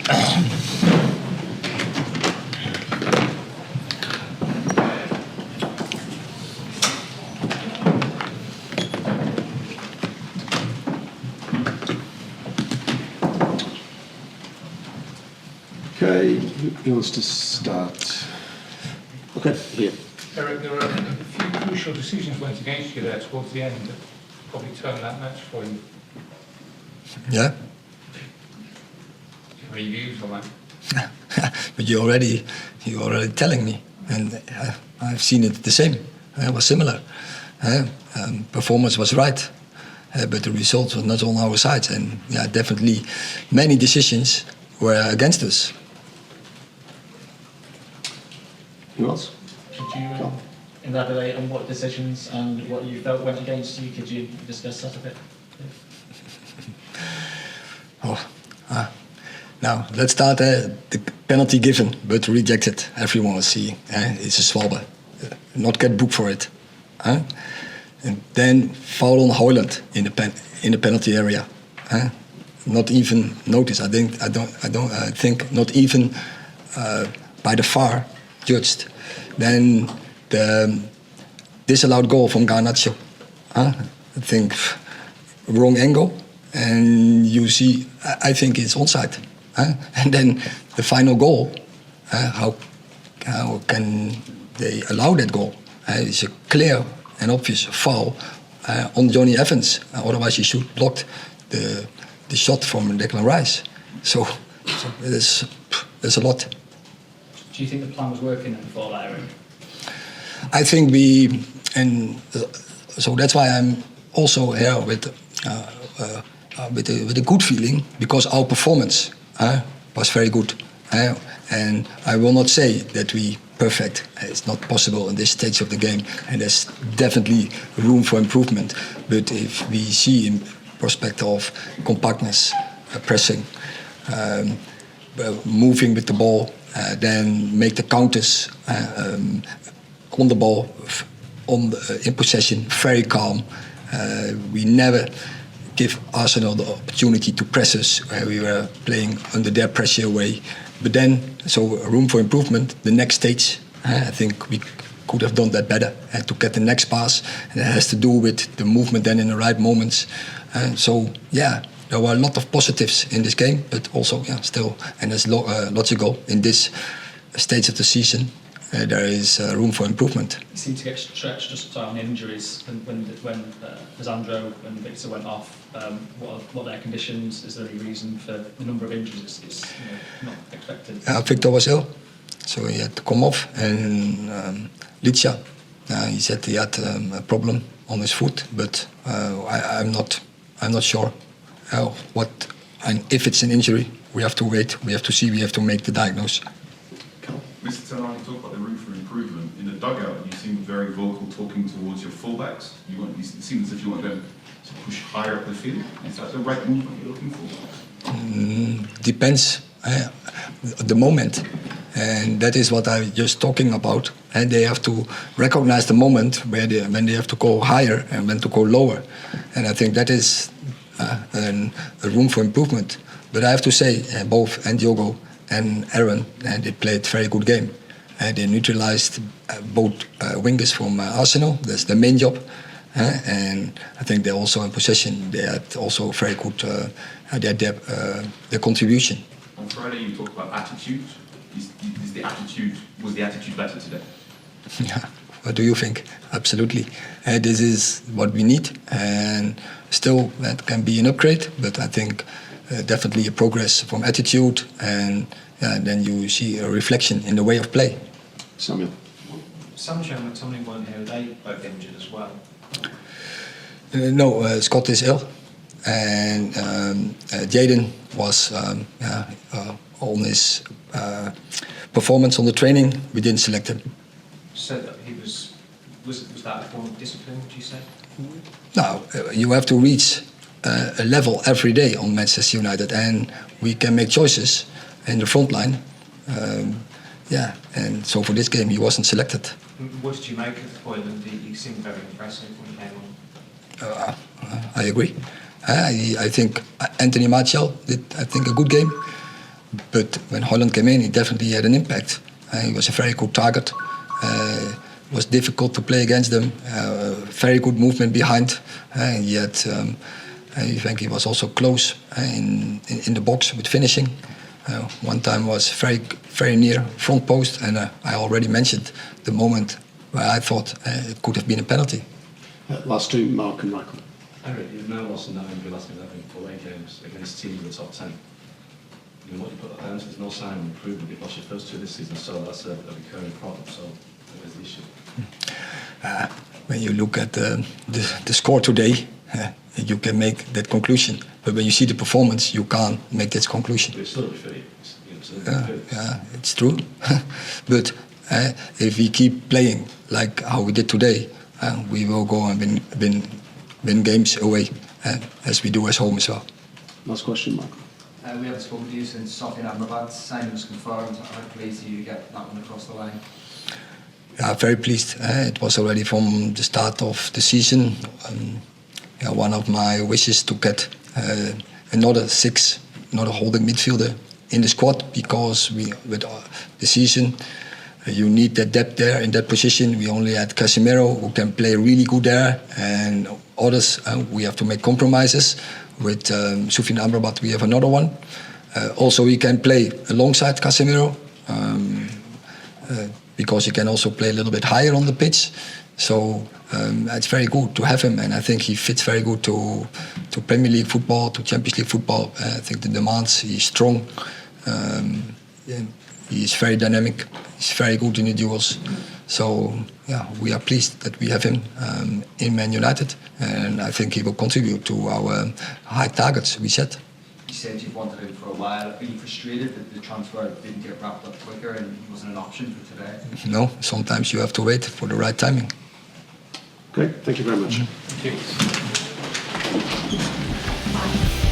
Okay, who wants to start? Okay, here. Erik, there were a few crucial decisions went against you there towards the end that probably turned that match for you. Yeah. Do you have any views on that? But you're already telling me, and I've seen it the same. It was similar. Performance was right, but the result was not on our side. And yeah, definitely, many decisions were against us. Who else? Could you elaborate on what decisions and what you felt went against you? Could you discuss that a bit? Now, let's start the penalty given, but rejected. Everyone will see. It's a swabber. Not get booked for it. And then foul on Hoyland in the penalty area. Not even noticed. I think not even by the VAR judged. Then the disallowed goal from Garnacho. I think wrong angle, and you see. I think it's onside. And then the final goal. How can they allow that goal? It's a clear and obvious foul on Johnny Evans. Otherwise, he should block the shot from Declan Rice. So there's a lot. Do you think the plan was working before that, Erik? I think so that's why I'm also here with a good feeling, because our performance was very good. And I will not say that we perfect. It's not possible in this stage of the game, and there's definitely room for improvement. But if we see in prospect of compactness, pressing, moving with the ball, then make the counters on the ball, in possession, very calm. We never give Arsenal the opportunity to press us. We were playing under their pressure away. But then, so room for improvement. The next stage, I think we could have done that better to get the next pass. And it has to do with the movement then in the right moments. So, yeah, there were a lot of positives in this game, but also, yeah, still, and it's logical in this stage of the season, there is room for improvement. You seem to get stretched just on injuries. When Lisandro and Victor went off, what are their conditions? Is there any reason for the number of injuries? It's not expected. Victor was ill, so he had to come off. And Licha, he said he had a problem on his foot, but I'm not sure what. And if it's an injury, we have to wait. We have to see. We have to make the diagnosis. Mr. Tyrone, you talk about the room for improvement. In the dugout, you seem very vocal talking towards your fullbacks. It seems as if you want them to push higher up the field. Is that the right movement you're looking for? Depends the moment. And that is what I was just talking about. And they have to recognize the moment when they have to go higher and when to go lower. And I think that is a room for improvement. But I have to say, both Diogo and Aaron, they played a very good game. They neutralized both wingers from Arsenal. That's the main job. And I think they're also in possession. They had also very good their contribution. On Friday, you talked about attitude. Was the attitude better today? Yeah. What do you think? Absolutely. This is what we need. And still, that can be an upgrade. But I think definitely a progress from attitude, and then you see a reflection in the way of play. Samuel. Sancho and McTominay weren't here. Are they both injured as well? No, Scott is ill, and Jadon was on his performance on the training. We didn't select him. So that he was that a form of discipline, would you say? No, you have to reach a level every day on Manchester United, and we can make choices in the front line. And so for this game he wasn't selected. What did you make of Hoyland? He seemed very impressive when he came on. I agree. I think Anthony Martial did, I think, a good game, But when Holland came in, he definitely had an impact. He was a very good target. It was difficult to play against them. Very good movement behind. Yet I think he was also close in the box with finishing. One time was very near front post, and I already mentioned the moment where I thought it could have been a penalty. Last two, Mark and Michael. Eric, you've now lost 9 of your last 11 away games against teams in the top 10. I mean, what you put that down to, there's no sign of improvement. You've lost your first 2 this season, so that's a recurring problem. So where's the issue? When you look at the score today, you can make that conclusion. But when you see the performance, you can't make that conclusion. But it's still a defeat. Yeah, it's true. But if we keep playing like how we did today, we will go and win games away, as we do as home as well. Last question, Michael. We haven't spoken to you since Sophie and Amrabat. Simon's confirmed. How pleased are you to get that one across the line? Yeah, very pleased. It was already from the start of the season. One of my wishes to get another holding midfielder in the squad, because with the season you need that depth there in that position. We only had Casemiro, who can play really good there, and others we have to make compromises. With Soufiane Amrabat we have another one. Also he can play alongside Casemiro, because he can also play a little bit higher on the pitch. So it's very good to have him, and I think he fits very good to Premier League football, to Champions League football. I think the demands, he's strong, he is very dynamic, he's very good in the duels. So yeah, we are pleased that we have him in Man United, and I think he will contribute to our high targets we set. You said you've wanted him for a while. Are you frustrated that the transfer didn't get wrapped up quicker and he wasn't an option for today? No, sometimes you have to wait for the right timing. Okay, thank you very much. Thank you.